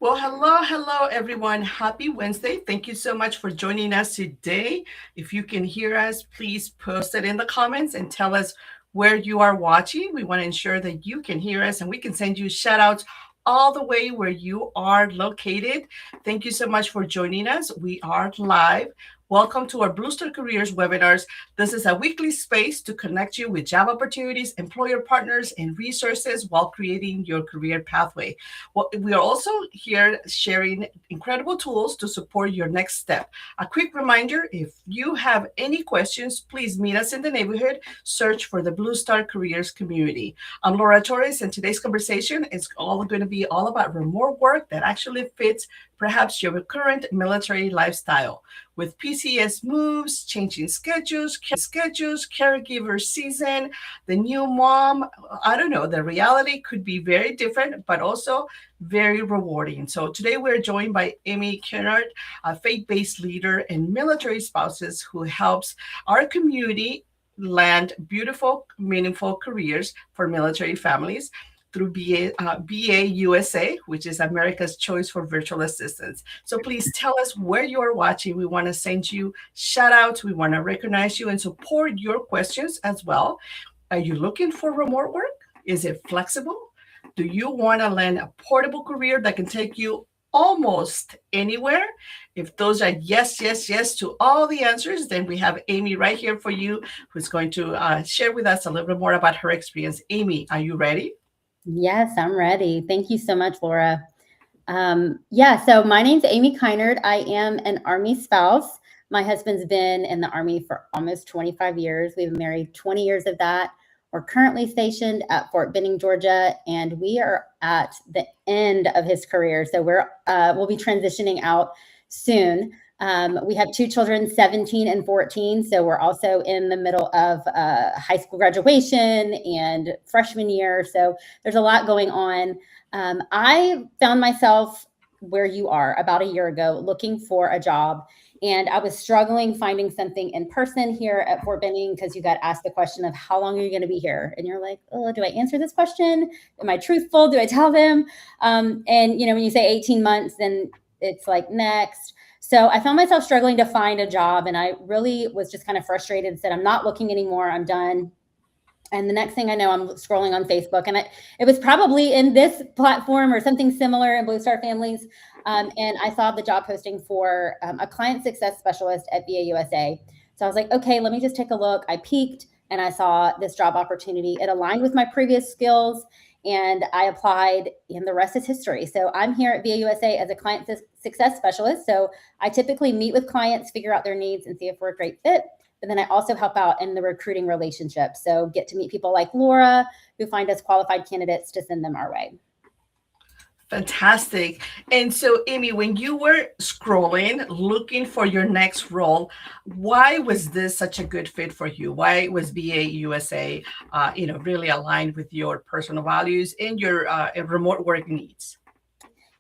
Well, hello, everyone. Happy Wednesday. Thank you so much for joining us today. If you can hear us, please post it in the comments and tell us where you are watching. We want to ensure that you can hear us and we can send you shout outs all the way where you are located. Thank you so much for joining us. We are live. Welcome to our Blue Star Careers webinars. This is a weekly space to connect you with job opportunities, employer partners, and resources while creating your career pathway. Well, we are also here sharing incredible tools to support your next step. A quick reminder, if you have any questions, please meet us in the neighborhood. Search for the Blue Star Careers community. I'm Laura Torres, and today's conversation is all going to be all about remote work that actually fits perhaps your current military lifestyle. With PCS moves, changing schedules, caregiver season, the new mom, I don't know, the reality could be very different, but also very rewarding. So today we're joined by Amy Kinard, a faith-based leader and military spouses who helps our community land beautiful, meaningful careers for military families through VAUSA, which is America's Choice for Virtual Assistants. So please tell us where you are watching. We want to send you shout outs. We want to recognize you and support your questions as well. Are you looking for remote work? Is it flexible? Do you want to land a portable career that can take you almost anywhere? If those are yes, yes, yes to all the answers, then we have Amy right here for you, who's going to share with us a little bit more about her experience. Amy, are you ready? Yes, I'm ready. Thank you so much, Laura. So my name's Amy Kinard. I am an Army spouse. My husband's been in the Army for almost 25 years. We've been married 20 years of that. We're currently stationed at Fort Benning, Georgia, and we are at the end of his career. So we'll be transitioning out soon. We have two children, 17 and 14. So we're also in the middle of high school graduation and freshman year. So there's a lot going on. I found myself where you are about a year ago looking for a job. And I was struggling finding something in person here at Fort Benning because you got asked the question of how long are you going to be here? And you're like, oh, do I answer this question? Am I truthful? Do I tell them? When you say 18 months, then it's like next. So I found myself struggling to find a job, and I really was just kind of frustrated and said, I'm not looking anymore. I'm done. And the next thing I know, I'm scrolling on Facebook, and it was probably in this platform or something similar in Blue Star Families. And I saw the job posting for a client success specialist at VAUSA. So I was like, okay, let me just take a look. I peeked and I saw this job opportunity. It aligned with my previous skills, and I applied, and the rest is history. So I'm here at VAUSA as a client success specialist. So I typically meet with clients, figure out their needs, and see if we're a great fit. But then I also help out in the recruiting relationship. So get to meet people like Laura who find us qualified candidates to send them our way. Fantastic. And so, Amy, when you were scrolling, looking for your next role, why was this such a good fit for you? Why was VAUSA, really aligned with your personal values and your remote work needs?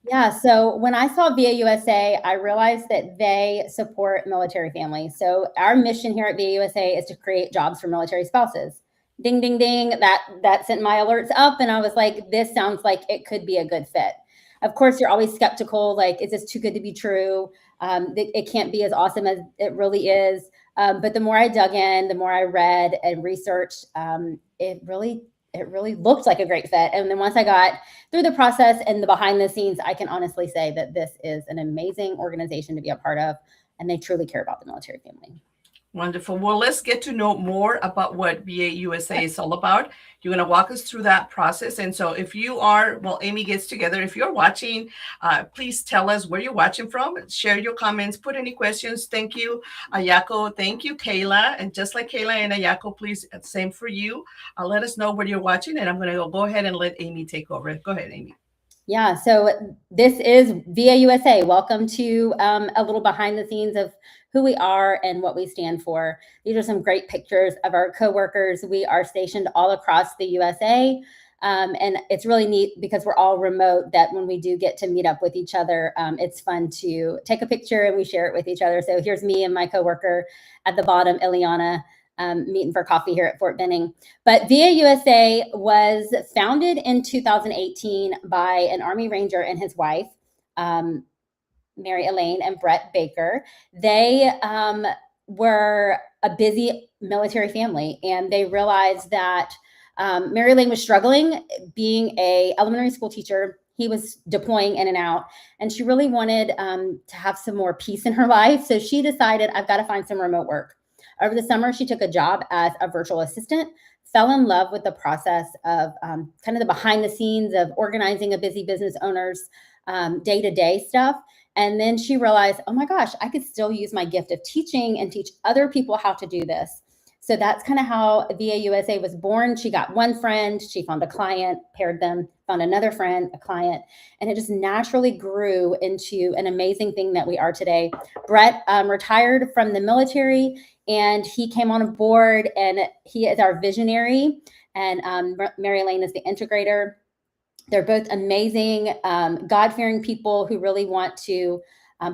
Yeah, so when I saw VAUSA, I realized that they support military families. So our mission here at VAUSA is to create jobs for military spouses. Ding, ding, ding. That sent my alerts up, and I was like, this sounds like it could be a good fit. Of course, you're always skeptical, like, is this too good to be true? It can't be as awesome as it really is. But the more I dug in, the more I read and researched, it really looked like a great fit. And then once I got through the process and the behind the scenes, I can honestly say that this is an amazing organization to be a part of, and they truly care about the military family. Wonderful. Well, let's get to know more about what VAUSA is all about. You're going to walk us through that process. And so if you are, Amy gets together. If you're watching, please tell us where you're watching from. Share your comments. Put any questions. Thank you, Ayako. Thank you, Kayla. And just like Kayla and Ayako, please, same for you. Let us know where you're watching. And I'm going to go ahead and let Amy take over. Go ahead, Amy. Yeah, so this is VAUSA. Welcome to a little behind the scenes of who we are and what we stand for. These are some great pictures of our coworkers. We are stationed all across the USA. And it's really neat because we're all remote, that when we do get to meet up with each other, it's fun to take a picture and we share it with each other. So here's me and my coworker at the bottom, Ileana, meeting for coffee here at Fort Benning. But VAUSA was founded in 2018 by an Army Ranger and his wife. Mary Elaine and Brett Baker. They were a busy military family, and they realized that Mary Elaine was struggling being a elementary school teacher. He was deploying in and out, and she really wanted to have some more peace in her life. So she decided, I've got to find some remote work. Over the summer, she took a job as a virtual assistant, fell in love with the process of kind of the behind the scenes of organizing a busy business owner's day-to-day stuff. And then she realized, oh my gosh, I could still use my gift of teaching and teach other people how to do this. So that's kind of how VAUSA was born. She got one friend, she found a client, paired them, found another friend, a client, and it just naturally grew into an amazing thing that we are today. Brett retired from the military, and he came on board, and he is our visionary, and Mary Elaine is the integrator. They're both amazing, God-fearing people who really want to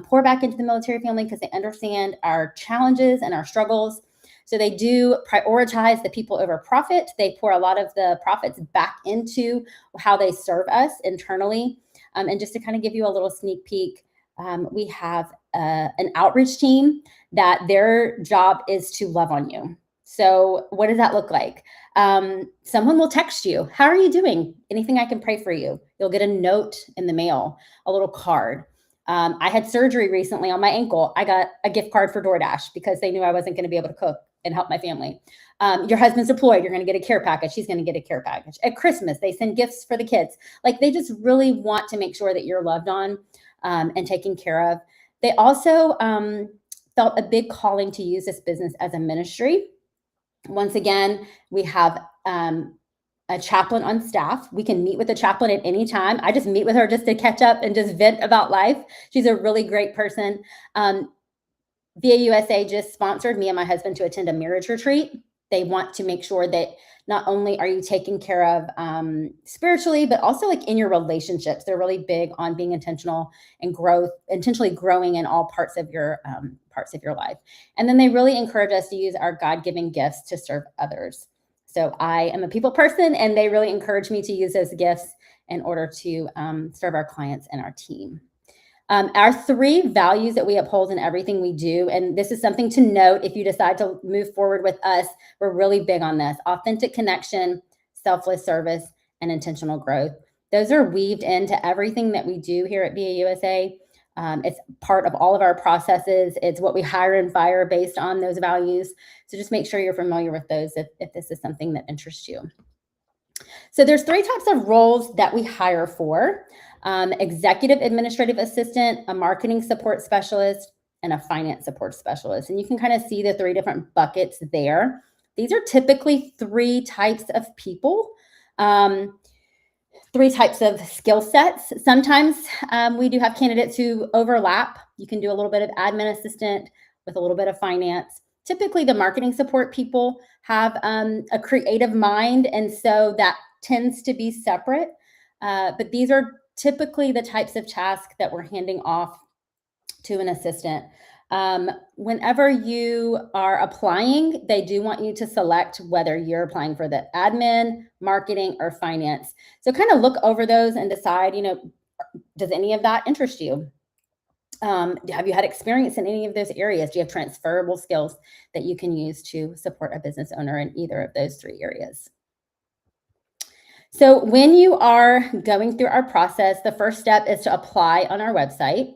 pour back into the military family because they understand our challenges and our struggles. So they do prioritize the people over profit. They pour a lot of the profits back into how they serve us internally. And just to kind of give you a little sneak peek, we have an outreach team that their job is to love on you. So what does that look like? Someone will text you, how are you doing? Anything I can pray for you? You'll get a note in the mail, a little card. I had surgery recently on my ankle. I got a gift card for DoorDash because they knew I wasn't going to be able to cook and help my family. Your husband's deployed. You're going to get a care package. She's going to get a care package. At Christmas, they send gifts for the kids. Like, they just really want to make sure that you're loved on and taken care of. They also felt a big calling to use this business as a ministry. Once again, we have a chaplain on staff. We can meet with the chaplain at any time. I just meet with her just to catch up and just vent about life. She's a really great person. VAUSA just sponsored me and my husband to attend a marriage retreat. They want to make sure that not only are you taken care of spiritually, but also like in your relationships. They're really big on being intentional and intentionally growing in all parts of your life. And then they really encourage us to use our God-given gifts to serve others. So I am a people person, and they really encourage me to use those gifts in order to serve our clients and our team. Our 3 values that we uphold in everything we do, and this is something to note if you decide to move forward with us, we're really big on this: authentic connection, selfless service, and intentional growth. Those are weaved into everything that we do here at VAUSA. It's part of all of our processes. It's what we hire and fire based on those values. So just make sure you're familiar with those if this is something that interests you. So there's 3 types of roles that we hire for: executive administrative assistant, a marketing support specialist, and a finance support specialist. And you can kind of see the 3 different buckets there. These are typically 3 types of people, 3 types of skill sets. Sometimes we do have candidates who overlap. You can do a little bit of admin assistant with a little bit of finance. Typically, the marketing support people have a creative mind, and so that tends to be separate. But these are typically the types of tasks that we're handing off to an assistant. Whenever you are applying, they do want you to select whether you're applying for the admin, marketing, or finance. So kind of look over those and decide, does any of that interest you? Have you had experience in any of those areas? Do you have transferable skills that you can use to support a business owner in either of those 3 areas? So when you are going through our process, the first step is to apply on our website.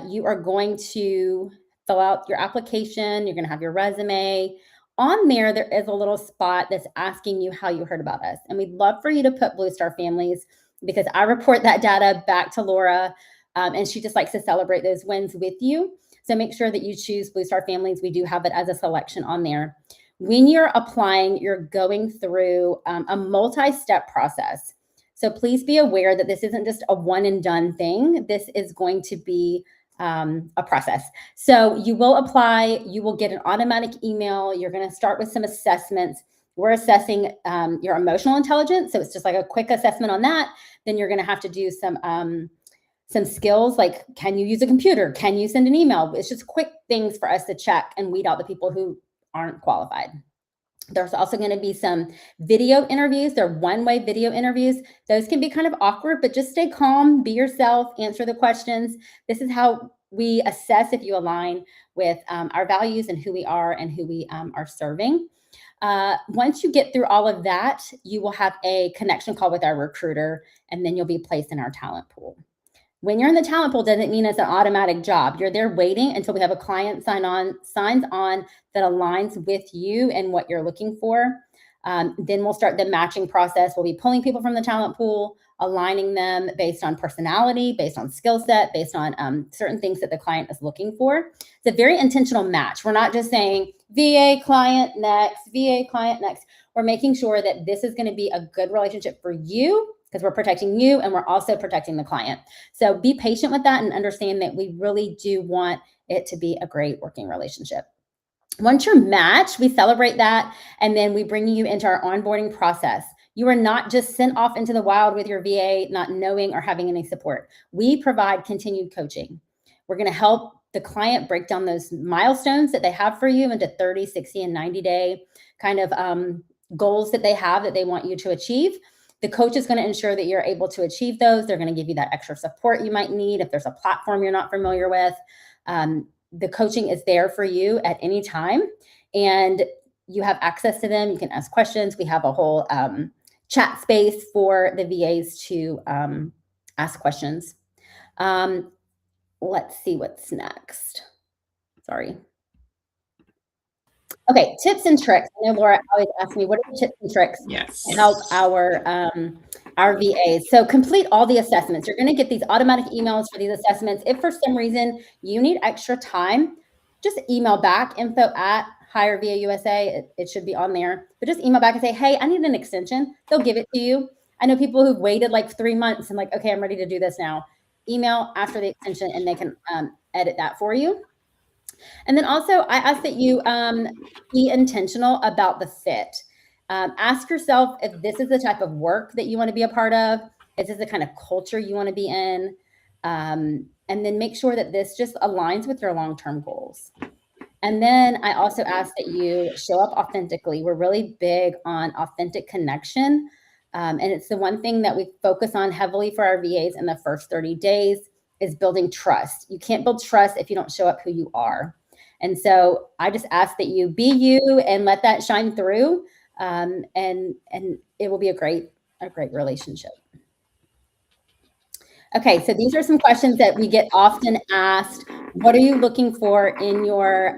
You are going to fill out your application. You're going to have your resume. On there is a little spot that's asking you how you heard about us. And we'd love for you to put Blue Star Families, because I report that data back to Laura, and she just likes to celebrate those wins with you. So make sure that you choose Blue Star Families. We do have it as a selection on there. When you're applying, you're going through a multi-step process. So please be aware that this isn't just a one and done thing. This is going to be a process. So you will apply, you will get an automatic email. You're going to start with some assessments. We're assessing your emotional intelligence. So it's just like a quick assessment on that. Then you're going to have to do some skills like, can you use a computer? Can you send an email? It's just quick things for us to check and weed out the people who aren't qualified. There's also going to be some video interviews. They're one-way video interviews. Those can be kind of awkward, but just stay calm, be yourself, answer the questions. This is how we assess if you align with our values and who we are and who we are serving. Once you get through all of that, you will have a connection call with our recruiter, and then you'll be placed in our talent pool. When you're in the talent pool doesn't mean it's an automatic job. You're there waiting until we have a client signs on that aligns with you and what you're looking for. Then we'll start the matching process. We'll be pulling people from the talent pool, aligning them based on personality, based on skill set, based on certain things that the client is looking for. It's a very intentional match. We're not just saying VA client next, VA client next. We're making sure that this is going to be a good relationship for you, because we're protecting you and we're also protecting the client. So be patient with that and understand that we really do want it to be a great working relationship. Once you're matched, we celebrate that, and then we bring you into our onboarding process. You are not just sent off into the wild with your VA, not knowing or having any support. We provide continued coaching. We're going to help the client break down those milestones that they have for you into 30, 60, and 90-day kind of goals that they have that they want you to achieve. The coach is going to ensure that you're able to achieve those. They're going to give you that extra support you might need if there's a platform you're not familiar with. The coaching is there for you at any time, and you have access to them. You can ask questions. We have a whole chat space for the VAs to ask questions. Let's see what's next. Sorry. Okay, tips and tricks. I know Laura always asks me, what are the tips and tricks to help our VAs? So complete all the assessments. You're going to get these automatic emails for these assessments. If for some reason you need extra time, just email back, info@Hire VA USA. It should be on there. But just email back and say, hey, I need an extension. They'll give it to you. I know people who've waited like 3 months and like, okay, I'm ready to do this now. Email, ask for the extension, and they can edit that for you. And then also, I ask that you be intentional about the fit. Ask yourself if this is the type of work that you want to be a part of. Is this the kind of culture you want to be in? And then make sure that this just aligns with your long-term goals. And then I also ask that you show up authentically. We're really big on authentic connection. And it's the one thing that we focus on heavily for our VAs in the first 30 days is building trust. You can't build trust if you don't show up who you are. And so I just ask that you be you and let that shine through. And it will be a great relationship. Okay, so these are some questions that we get often asked. What are you looking for in your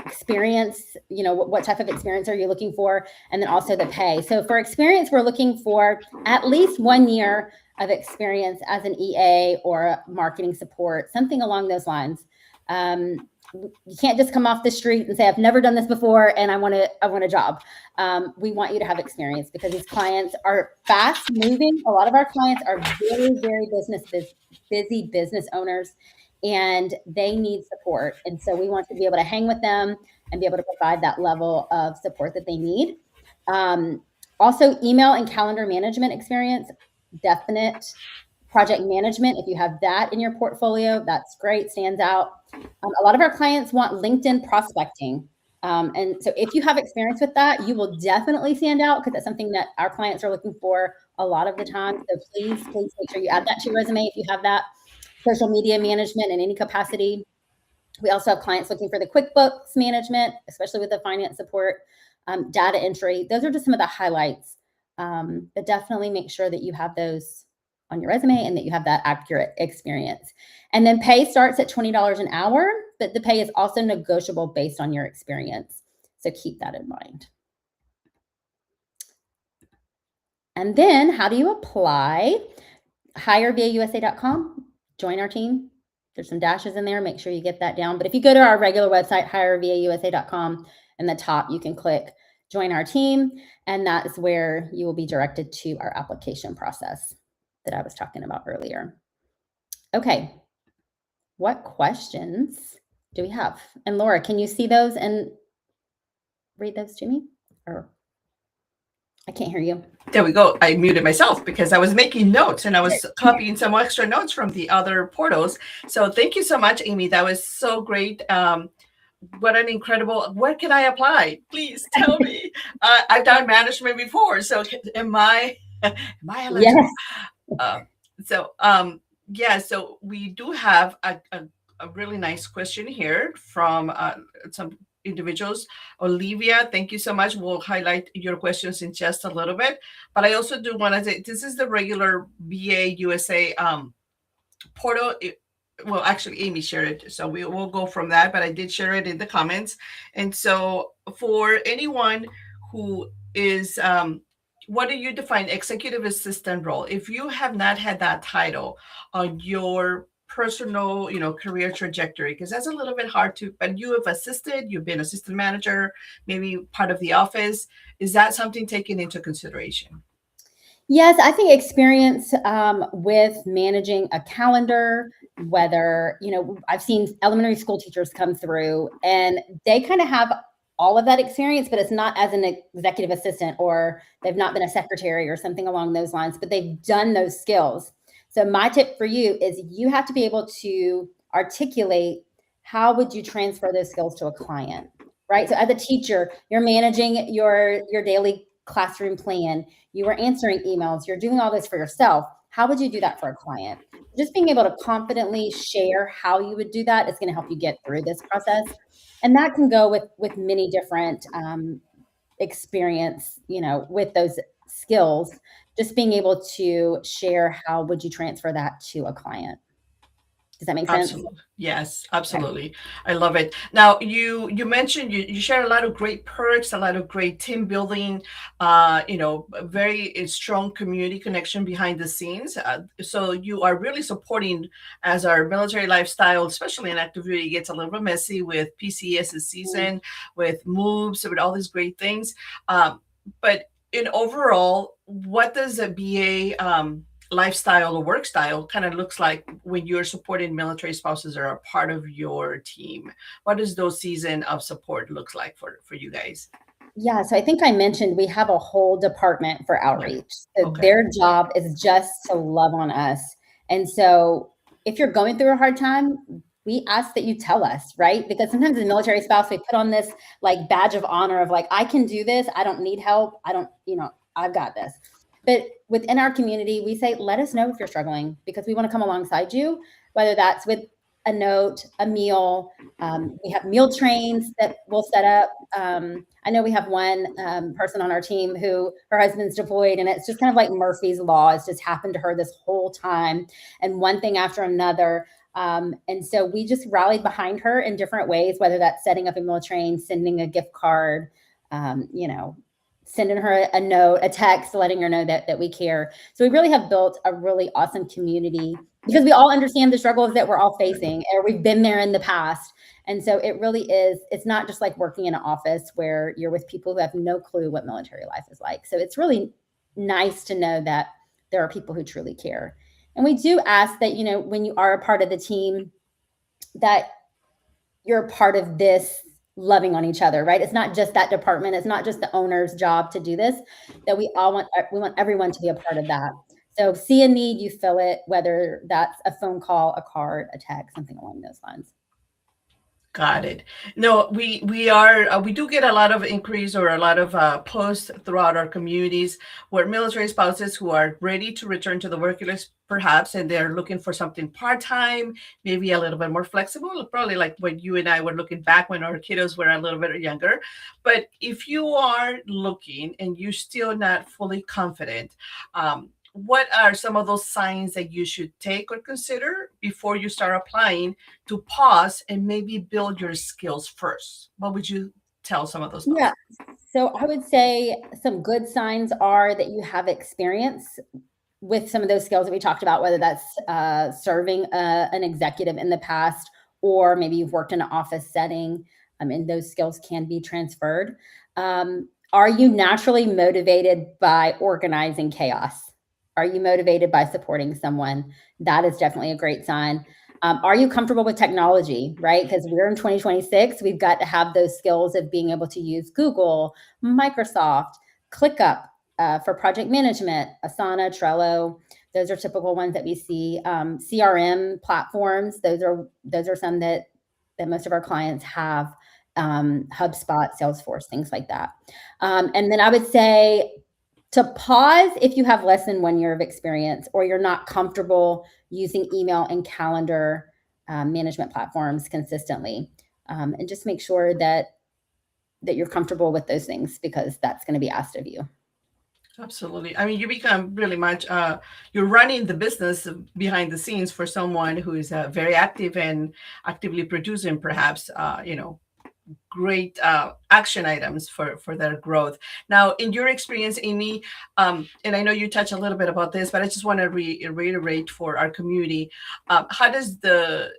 experience? You know, what type of experience are you looking for? And then also the pay. So for experience, we're looking for at least 1 year of experience as an EA or marketing support, something along those lines. You can't just come off the street and say, I've never done this before and I want a job. We want you to have experience because these clients are fast moving. A lot of our clients are very, very busy business owners, and they need support. And so we want to be able to hang with them and be able to provide that level of support that they need. Also, email and calendar management experience, definite. Project management, if you have that in your portfolio, that's great, stands out. A lot of our clients want LinkedIn prospecting. And so if you have experience with that, you will definitely stand out because that's something that our clients are looking for a lot of the time. So please make sure you add that to your resume if you have that. Social media management in any capacity. We also have clients looking for the QuickBooks management, especially with the finance support, data entry. Those are just some of the highlights. But definitely make sure that you have those on your resume and that you have that accurate experience. And then pay starts at $20 an hour, but the pay is also negotiable based on your experience. So keep that in mind. And then how do you apply? HireVAUSA.com, join our team. There's some dashes in there. Make sure you get that down. But if you go to our regular website, HireVAUSA.com, in the top, you can click join our team. And that is where you will be directed to our application process that I was talking about earlier. Okay, what questions do we have? And Laura, can you see those and read those to me? Or I can't hear you. There we go. I muted myself because I was making notes and I was copying some extra notes from the other portals. So thank you so much, Amy. That was so great. what an incredible, where can I apply? Please tell me. I've done management before. So am I Yes. eligible? Uh, yeah, so we do have a really nice question here from some individuals. Olivia, thank you so much. We'll highlight your questions in just a little bit. But I also do want to say this is the regular VA USA portal. Well, actually, Amy shared it, so we will go from that. But I did share it in the comments, and so for anyone who is, what do you define executive assistant role? If you have not had that title on your personal, career trajectory, because that's a little bit hard to. But you have assisted, you've been assistant manager, maybe part of the office. Is that something taken into consideration? Yes, I think experience with managing a calendar, whether, I've seen elementary school teachers come through and they kind of have all of that experience, but it's not as an executive assistant or they've not been a secretary or something along those lines, but they've done those skills. So my tip for you is you have to be able to articulate how would you transfer those skills to a client, right? So as a teacher, you're managing your daily classroom plan, you are answering emails, you're doing all this for yourself. How would you do that for a client? Just being able to confidently share how you would do that is going to help you get through this process. And that can go with many different experience, with those skills. Just being able to share how would you transfer that to a client. Does that make sense? Absolutely. Yes, Okay. absolutely. I love it. Now you mentioned you share a lot of great perks, a lot of great team building, a very strong community connection behind the scenes. So you are really supporting as our military lifestyle, especially in active duty, gets a little bit messy with PCS season, with moves, with all these great things. But in overall, what does a BA lifestyle or work style kind of looks like when you're supporting military spouses that are a part of your team? What does those season of support looks like for you guys? Yeah, so I think I mentioned we have a whole department for Yeah. outreach. So Okay. their job is just to love on us. And so if you're going through a hard time, we ask that you tell us, right? Because sometimes as a military spouse, we put on this like badge of honor of like, I can do this. I don't need help. I don't, I've got this. But within our community, we say, let us know if you're struggling because we want to come alongside you, whether that's with a note, a meal. We have meal trains that we'll set up. I know we have one person on our team who her husband's deployed, and it's just kind of like Murphy's Law. It's just happened to her this whole time, and one thing after another. And so we just rallied behind her in different ways, whether that's setting up a meal train, sending a gift card, um, you know, sending her a note, a text, letting her know that we care. So we really have built a really awesome community because we all understand the struggles that we're all facing, or we've been there in the past. And so it really is, it's not just like working in an office where you're with people who have no clue what military life is like. So it's really nice to know that there are people who truly care. And we do ask that, when you are a part of the team, that you're a part of this loving on each other, right? It's not just that department. It's not just the owner's job to do this, that we want everyone to be a part of that. So see a need, you fill it, whether that's a phone call, a card, a text, something along those lines. Got it. No, we do get a lot of inquiries or a lot of posts throughout our communities where military spouses who are ready to return to the workplace, perhaps, and they're looking for something part time, maybe a little bit more flexible, probably like when you and I were looking back when our kiddos were a little bit younger. But if you are looking and you're still not fully confident, what are some of those signs that you should take or consider before you start applying to pause and maybe build your skills first? What would you tell some of those Yeah. folks? So I would say some good signs are that you have experience with some of those skills that we talked about, whether that's serving an executive in the past, or maybe you've worked in an office setting, and those skills can be transferred. Are you naturally motivated by organizing chaos? Are you motivated by supporting someone? That is definitely a great sign. Are you comfortable with technology, right? Because we're in 2026, we've got to have those skills of being able to use Google, Microsoft, ClickUp, for project management, Asana, Trello. Those are typical ones that we see. CRM platforms. Those are some that most of our clients have HubSpot, Salesforce, things like that. And then I would say to pause if you have less than 1 year of experience or you're not comfortable using email and calendar management platforms consistently. And just make sure that you're comfortable with those things because that's going to be asked of you. Absolutely. I mean, you become really much, you're running the business behind the scenes for someone who is very active and actively producing perhaps, great action items for their growth. Now, in your experience, Amy, and I know you touched a little bit about this, but I just want to reiterate for our community, how does the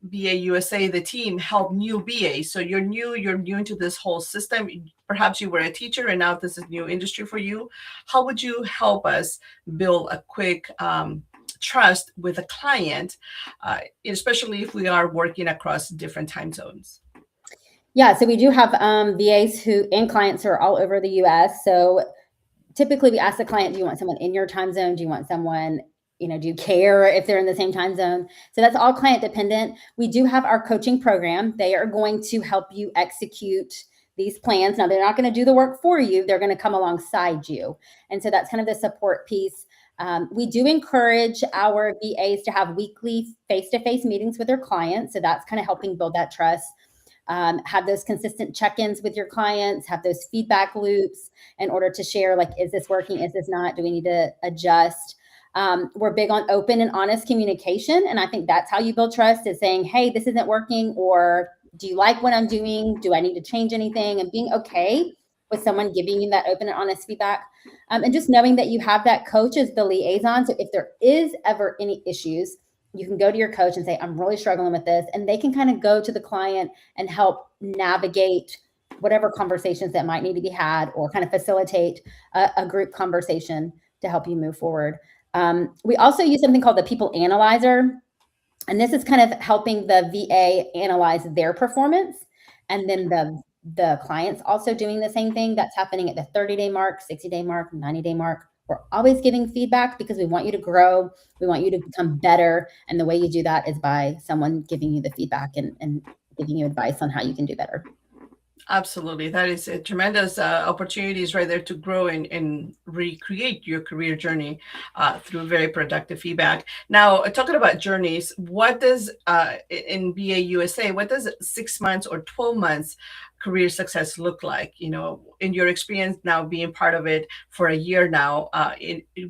BA USA, the team, help new BAs? So you're new into this whole system. Perhaps you were a teacher and now this is new industry for you. How would you help us build a quick trust with a client, especially if we are working across different time zones? Yeah, so we do have VAs and clients who are all over the US. So typically we ask the client, do you want someone in your time zone? Do you want someone, do you care if they're in the same time zone? So that's all client dependent. We do have our coaching program. They are going to help you execute these plans. Now, they're not going to do the work for you. They're going to come alongside you. And so that's kind of the support piece. We do encourage our VAs to have weekly face-to-face meetings with their clients. So that's kind of helping build that trust. Have those consistent check-ins with your clients, have those feedback loops in order to share, like, is this working? Is this not? Do we need to adjust? We're big on open and honest communication. And I think that's how you build trust, is saying, hey, this isn't working, or do you like what I'm doing? Do I need to change anything? And being okay with someone giving you that open and honest feedback. And just knowing that you have that coach as the liaison. So if there is ever any issues, you can go to your coach and say, I'm really struggling with this. And they can kind of go to the client and help navigate whatever conversations that might need to be had, or kind of facilitate a group conversation to help you move forward. We also use something called the People Analyzer. And this is kind of helping the VA analyze their performance. And then the client's also doing the same thing. That's happening at the 30-day mark, 60-day mark, 90-day mark. We're always giving feedback because we want you to grow. We want you to become better. And the way you do that is by someone giving you the feedback and giving you advice on how you can do better. Absolutely. That is a tremendous opportunities right there to grow and recreate your career journey through very productive feedback. Now, talking about journeys, what does in BA USA, what does 6 months or 12 months career success look like? In your experience now, being part of it for a year now,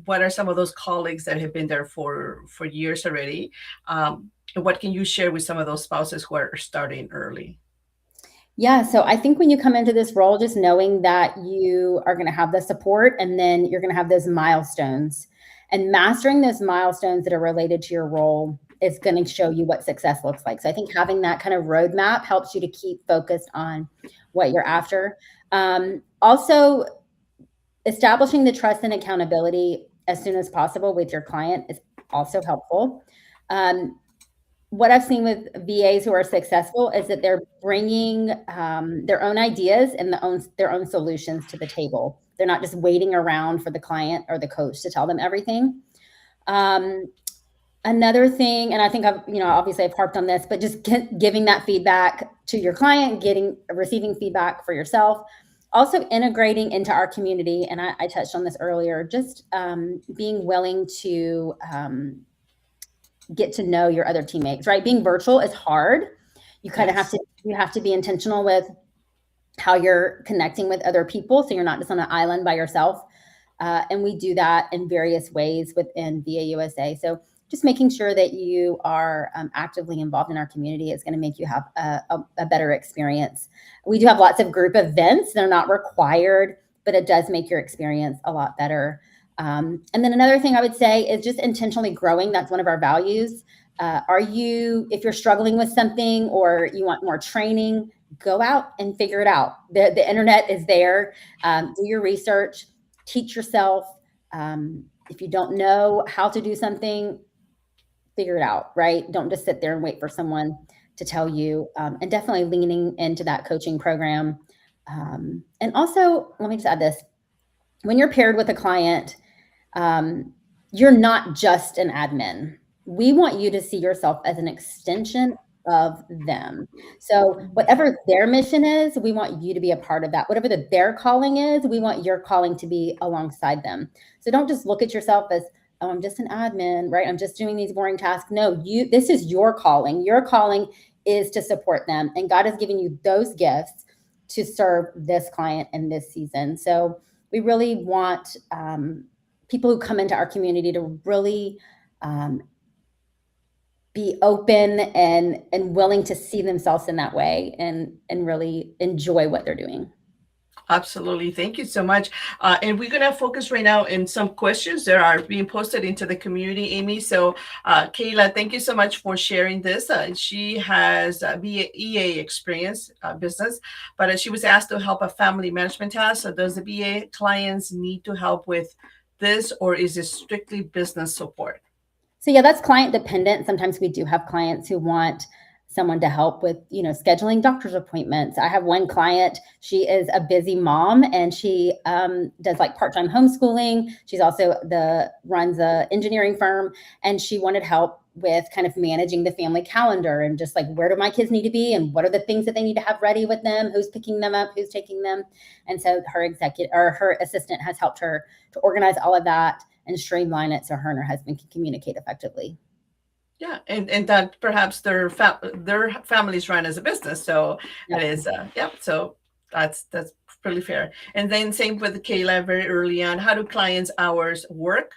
what are some of those colleagues that have been there for years already? And what can you share with some of those spouses who are starting early? Yeah, so I think when you come into this role, just knowing that you are going to have the support, and then you're going to have those milestones, and mastering those milestones that are related to your role is going to show you what success looks like. So I think having that kind of roadmap helps you to keep focused on what you're after. Also, establishing the trust and accountability as soon as possible with your client is also helpful. What I've seen with VAs who are successful is that they're bringing their own ideas and their own solutions to the table. They're not just waiting around for the client or the coach to tell them everything. Another thing, and I think obviously I've harped on this, but just giving that feedback to your client, receiving feedback for yourself, also integrating into our community. And I touched on this earlier, just being willing to get to know your other teammates, right? Being virtual is hard. You kind of have to be intentional with how you're connecting with other people, so you're not just on an island by yourself. And we do that in various ways within VA USA. So just making sure that you are actively involved in our community is going to make you have a better experience. We do have lots of group events. They're not required, but it does make your experience a lot better. And then another thing I would say is just intentionally growing. That's one of our values. If you're struggling with something or you want more training, go out and figure it out. The internet is there. Do your research, teach yourself. If you don't know how to do something, figure it out, right? Don't just sit there and wait for someone to tell you, and definitely leaning into that coaching program. And also, let me just add this. When you're paired with a client, you're not just an admin. We want you to see yourself as an extension of them. So whatever their mission is, we want you to be a part of that. Whatever their calling is, we want your calling to be alongside them. So don't just look at yourself as, oh, I'm just an admin, right? I'm just doing these boring tasks. No, this is your calling. Your calling is to support them. And God has given you those gifts to serve this client in this season. So we really want people who come into our community to really be open and willing to see themselves in that way and really enjoy what they're doing. Absolutely. Thank you so much. And we're going to focus right now in some questions that are being posted into the community, Amy. So, Kayla, thank you so much for sharing this. She has EA experience, business, but she was asked to help a family management task. So, does the BA clients need to help with this, or is it strictly business support? So yeah, that's client dependent. Sometimes we do have clients who want someone to help with, scheduling doctor's appointments. I have one client, she is a busy mom and she does like part-time homeschooling. She's also runs a engineering firm, and she wanted help with kind of managing the family calendar and just like, where do my kids need to be and what are the things that they need to have ready with them, who's picking them up, who's taking them. And so her assistant has helped her to organize all of that and streamline it so her and her husband can communicate effectively. Yeah, and that perhaps their families run as a business, so it is So that's pretty fair. And then same with Kayla very early on. How do clients' hours work?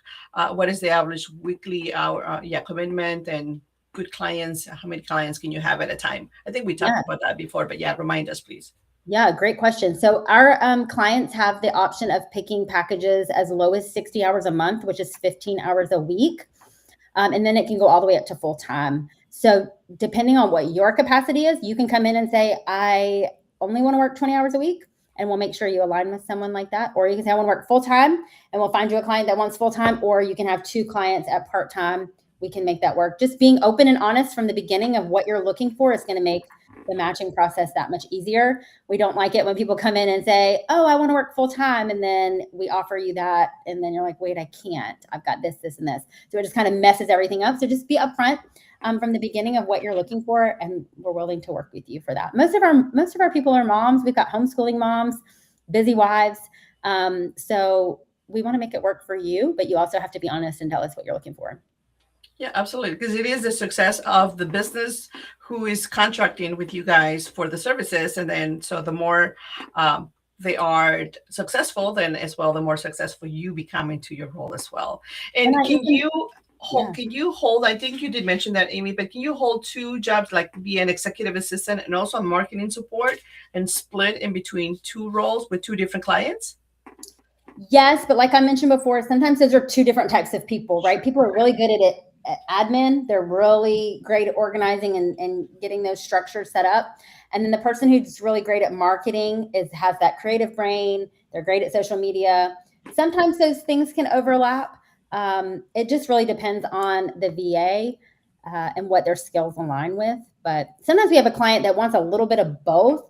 What is the average weekly hour? Commitment and good clients. How many clients can you have at a time? I think we talked about that before, but remind us, please. Yeah, great question. So our clients have the option of picking packages as low as 60 hours a month, which is 15 hours a week. And then it can go all the way up to full time. So depending on what your capacity is, you can come in and say, I only want to work 20 hours a week, and we'll make sure you align with someone like that. Or you can say, I want to work full time, and we'll find you a client that wants full time. Or you can have 2 clients at part time. We can make that work. Just being open and honest from the beginning of what you're looking for is going to make the matching process that much easier. We don't like it when people come in and say, oh, I want to work full time. And then we offer you that. And then you're like, wait, I can't. I've got this, this, and this. So it just kind of messes everything up. So just be upfront from the beginning of what you're looking for. And we're willing to work with you for that. Most of our people are moms. We've got homeschooling moms, busy wives. So we want to make it work for you, but you also have to be honest and tell us what you're looking for. Yeah, absolutely. Because it is the success of the business who is contracting with you guys for the services. And then, so the more they are successful, then as well, the more successful you become into your role as well. And can you hold, I think you did mention that, Amy, but can you hold 2 jobs, like be an executive assistant and also marketing support, and split in between 2 roles with 2 different clients? Yes, but like I mentioned before, sometimes those are 2 different types of people, right? People are really good at it. Admin, they're really great at organizing and getting those structures set up. And then the person who's really great at marketing has that creative brain. They're great at social media. Sometimes those things can overlap. It just really depends on the VA and what their skills align with. But sometimes we have a client that wants a little bit of both,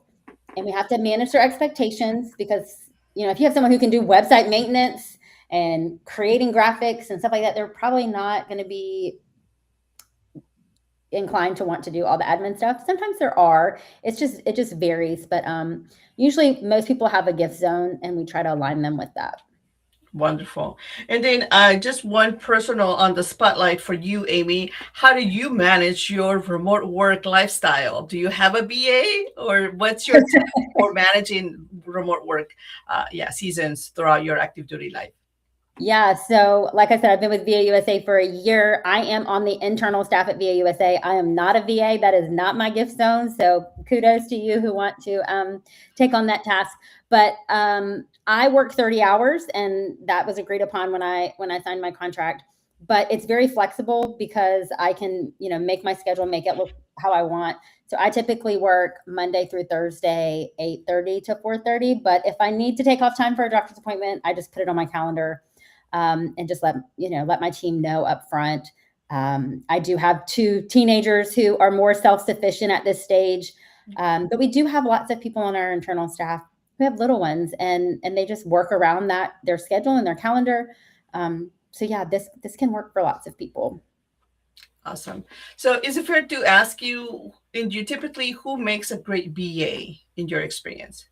and we have to manage their expectations because, if you have someone who can do website maintenance and creating graphics and stuff like that, they're probably not going to be inclined to want to do all the admin stuff. Sometimes there are. It just varies, but usually most people have a gift zone, and we try to align them with that. Wonderful. And then just one personal on the spotlight for you, Amy. How do you manage your remote work lifestyle? Do you have a BA, or what's your tip for managing remote work seasons throughout your active duty life? Yeah. So like I said, I've been with VA USA for a year. I am on the internal staff at VA USA. I am not a VA. That is not my gift zone. So kudos to you who want to take on that task. But I work 30 hours, and that was agreed upon when I signed my contract. But it's very flexible because I can, make my schedule, make it look how I want. So I typically work Monday through Thursday, 8:30 to 4:30. But if I need to take off time for a doctor's appointment, I just put it on my calendar. And just let my team know up front. I do have 2 teenagers who are more self-sufficient at this stage. But we do have lots of people on our internal staff who have little ones, and they just work around their schedule and their calendar. So yeah, this can work for lots of people. Awesome. So is it fair to ask you, and you typically, who makes a great BA in your experience?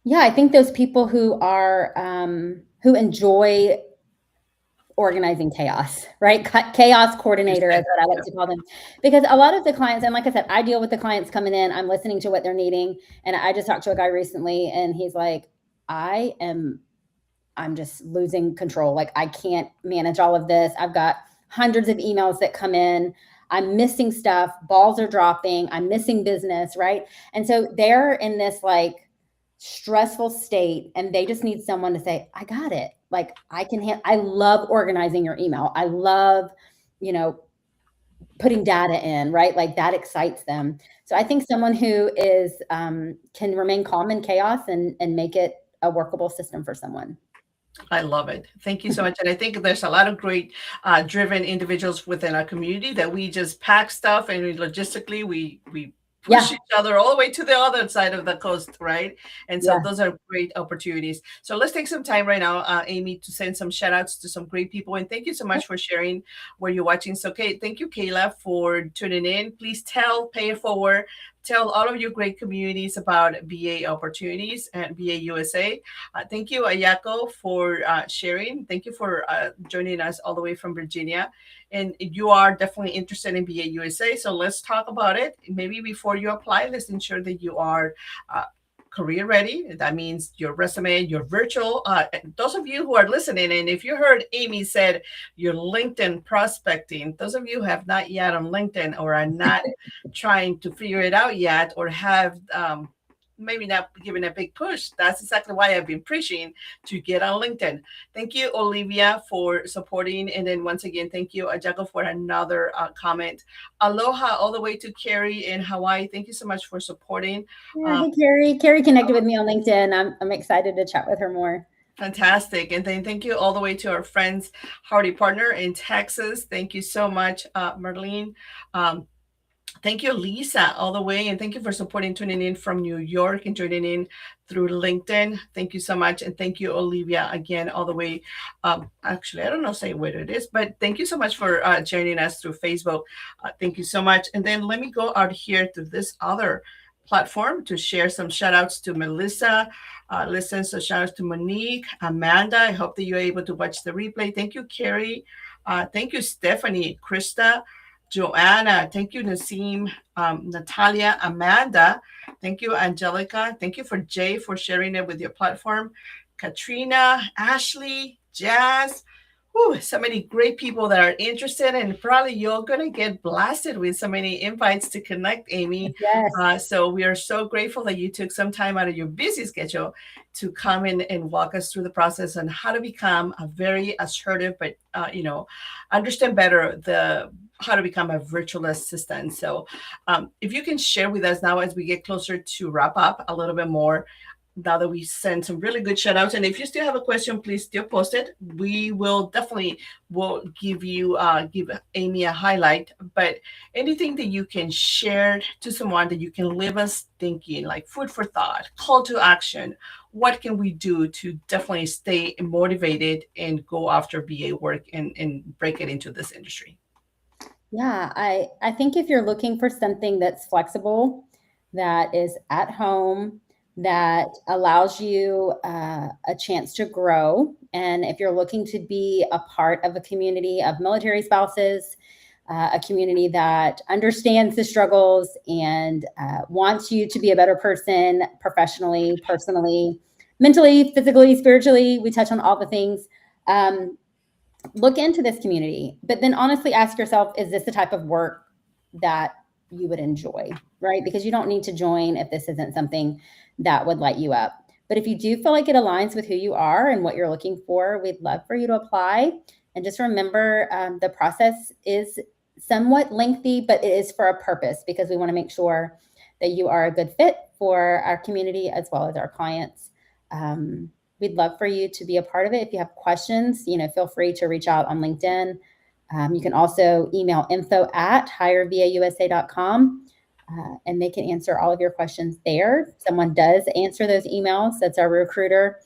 Yeah, I think those people who are who enjoy organizing chaos, right? Chaos coordinator is Understand. what I like Yeah. to call them. Because a lot of the clients, and like I said, I deal with the clients coming in, I'm listening to what they're needing. And I just talked to a guy recently and he's like, I am I'm just losing control. Like I can't manage all of this. I've got hundreds of emails that come in. I'm missing stuff. Balls are dropping. I'm missing business, right? And so they're in this like stressful state and they just need someone to say, I got it. Like I can I love organizing your email. I love, you know, putting data in, right? Like that excites them. So I think someone who is can remain calm in chaos and make it a workable system for someone. I love it. Thank you so much. And I think there's a lot of great driven individuals within our community that we just pack stuff and logistically we push Yeah, each other all the way to the other side of the coast, right? And so yeah. those are great opportunities. So let's take some time right now, Amy, to send some shout outs to some great people. And thank you so much for sharing where you're watching. So, okay, thank you, Kayla, for tuning in. Please pay it forward. Tell all of your great communities about BA opportunities and BA USA. Thank you, Ayako, for sharing. Thank you for joining us all the way from Virginia. And you are definitely interested in BA USA. So let's talk about it. Maybe before you apply, let's ensure that you are career ready. That means your resume, your virtual. Those of you who are listening, and if you heard Amy said your LinkedIn prospecting, those of you who have not yet on LinkedIn or are not trying to figure it out yet or have maybe not giving a big push. That's exactly why I've been preaching to get on LinkedIn. Thank you, Olivia, for supporting. And then once again, thank you, Ajago, for another comment. Aloha all the way to Carrie in Hawaii. Thank you so much for supporting. Yeah, Um, hey Carrie. Carrie connected with me on LinkedIn. I'm excited to chat with her more. Fantastic. And then thank you all the way to our friends, Hardy Partner in Texas. Thank you so much, Marlene. Um, Thank you, Lisa, all the way. And thank you for supporting, tuning in from New York and joining in through LinkedIn. Thank you so much. And thank you, Olivia, again, all the way. Actually, I don't know, say where it is, but thank you so much for joining us through Facebook. Thank you so much. And then let me go out here to this other platform to share some shout outs to Melissa. Listen, so shout outs to Monique, Amanda. I hope that you're able to watch the replay. Thank you, Carrie. Thank you, Stephanie, Krista. Joanna, thank you, Nasim, Natalia, Amanda, thank you, Angelica, thank you for Jay for sharing it with your platform, Katrina, Ashley, Jazz. Whew, so many great people that are interested, and probably you're going to get blasted with so many invites to connect, Amy. Yes. So we are so grateful that you took some time out of your busy schedule to come in and walk us through the process on how to become a very assertive, but understand better the how to become a virtual assistant. So if you can share with us now as we get closer to wrap up a little bit more, now that we sent some really good shout outs. And if you still have a question, please still post it. We will definitely will give Amy a highlight. But anything that you can share to someone that you can leave us thinking, like food for thought, call to action. What can we do to definitely stay motivated and go after BA work and break it into this industry? Yeah, I think if you're looking for something that's flexible, that is at home, that allows you a chance to grow, and if you're looking to be a part of a community of military spouses, a community that understands the struggles and wants you to be a better person professionally, personally, mentally, physically, spiritually, we touch on all the things. Look into this community, but then honestly ask yourself, is this the type of work that you would enjoy, right? Because you don't need to join if this isn't something that would light you up. But if you do feel like it aligns with who you are and what you're looking for, we'd love for you to apply. And just remember, the process is somewhat lengthy, but it is for a purpose because we want to make sure that you are a good fit for our community as well as our clients. We'd love for you to be a part of it. If you have questions, feel free to reach out on LinkedIn. You can also email info@hirevausa.com, and they can answer all of your questions there. Someone does answer those emails. That's our recruiter.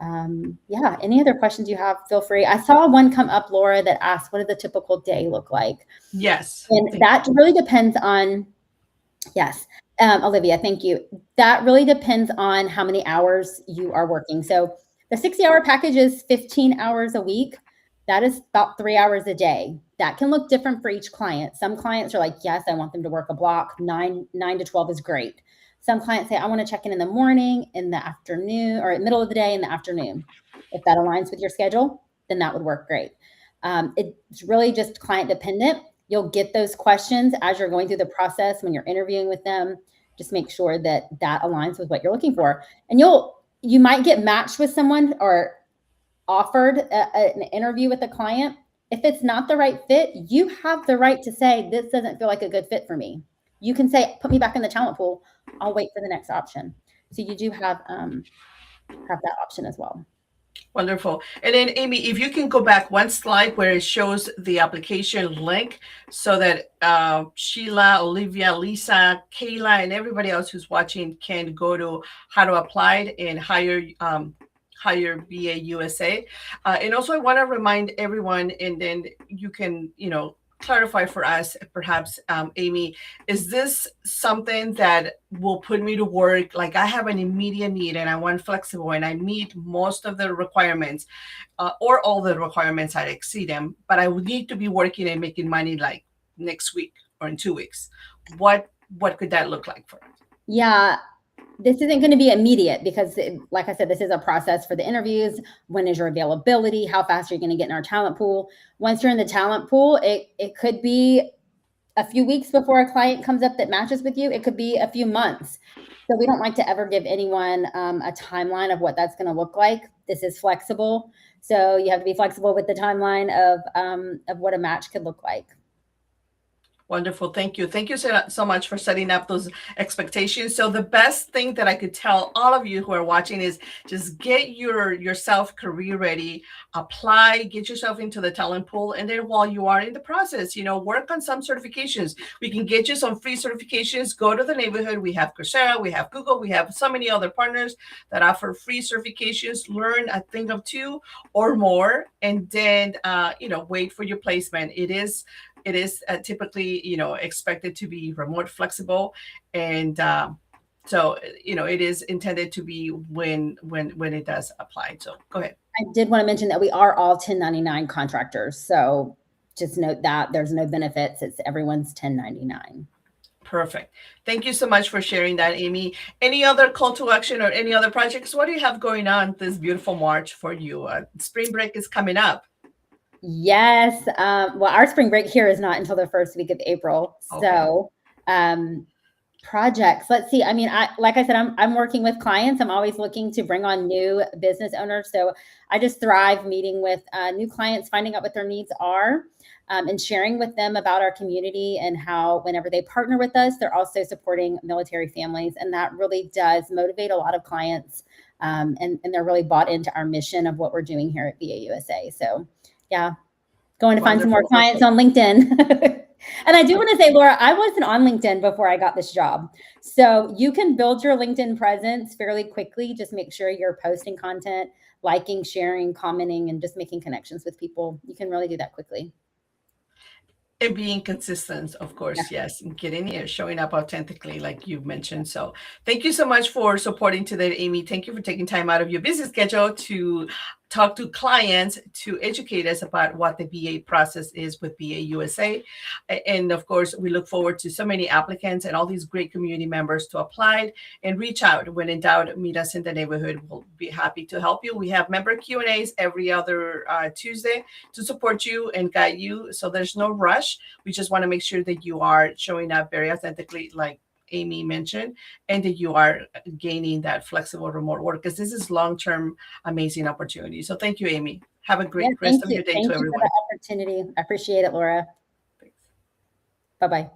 Yeah, any other questions you have, feel free. I saw one come up, Laura, that asked, what does a typical day look like? Yes. And that really depends on, yes, Olivia, thank you. That really depends on how many hours you are working. So the 60-hour package is 15 hours a week. That is about 3 hours a day. That can look different for each client. Some clients are like, yes, I want them to work a block. 9 to 12 is great. Some clients say, I want to check in the morning, in the afternoon, or middle of the day, in the afternoon. If that aligns with your schedule, then that would work great. It's really just client dependent. You'll get those questions as you're going through the process when you're interviewing with them. Just make sure that that aligns with what you're looking for. And you might get matched with someone or offered an interview with a client. If it's not the right fit, you have the right to say, this doesn't feel like a good fit for me. You can say, put me back in the talent pool. I'll wait for the next option. So you do have that option as well. Wonderful. And then, Amy, if you can go back one slide where it shows the application link so that Sheila, Olivia, Lisa, Kayla, and everybody else who's watching can go to how to apply and hire VA USA. And also, I want to remind everyone, and then you can, clarify for us, perhaps, Amy, is this something that will put me to work? Like I have an immediate need and I want flexible and I meet most of the requirements or all the requirements, I exceed them, but I would need to be working and making money like next week or in 2 weeks. What could that look like for us? Yeah, this isn't going to be immediate because, like I said, this is a process for the interviews. When is your availability? How fast are you going to get in our talent pool? Once you're in the talent pool, it could be a few weeks before a client comes up that matches with you. It could be a few months. So we don't like to ever give anyone a timeline of what that's going to look like. This is flexible. So you have to be flexible with the timeline of what a match could look like. Wonderful. Thank you. Thank you so much for setting up those expectations. So the best thing that I could tell all of you who are watching is just get yourself career ready, apply, get yourself into the talent pool. And then while you are in the process, work on some certifications. We can get you some free certifications. Go to the neighborhood. We have Coursera, we have Google, we have so many other partners that offer free certifications. Learn a thing of two or more, and then, wait for your placement. It is typically, expected to be remote, flexible, and so it is intended to be when it does apply. So go ahead. I did want to mention that we are all 1099 contractors. So just note that there's no benefits. It's everyone's 1099. Perfect. Thank you so much for sharing that, Amy. Any other call to action or any other projects? What do you have going on this beautiful March for you? Spring break is coming up. Yes. Well, our spring break here is not until the first week of April. Okay. So projects, let's see. I mean, like I said, I'm working with clients. I'm always looking to bring on new business owners. So I just thrive meeting with new clients, finding out what their needs are, and sharing with them about our community and how whenever they partner with us, they're also supporting military families. And that really does motivate a lot of clients. And they're really bought into our mission of what we're doing here at VA USA. So yeah, going to find some more clients on LinkedIn. And I do want to say, Laura, I wasn't on LinkedIn before I got this job. So you can build your LinkedIn presence fairly quickly. Just make sure you're posting content, liking, sharing, commenting, and just making connections with people. You can really do that quickly. And being consistent, of course, yes, and getting here, showing up authentically, like you mentioned. So thank you so much for supporting today, Amy. Thank you for taking time out of your busy schedule to talk to clients, to educate us about what the VA process is with VA USA. And of course, we look forward to so many applicants and all these great community members to apply and reach out. When in doubt, meet us in the neighborhood. We'll be happy to help you. We have member Q&As every other Tuesday to support you and guide you. So there's no rush. We just want to make sure that you are showing up very authentically, like Amy mentioned, and that you are gaining that flexible remote work, because this is long-term amazing opportunity. So thank you, Amy. Have a great rest of your day to everyone. Thank you for the opportunity. I appreciate it, Laura. Thanks. Bye-bye.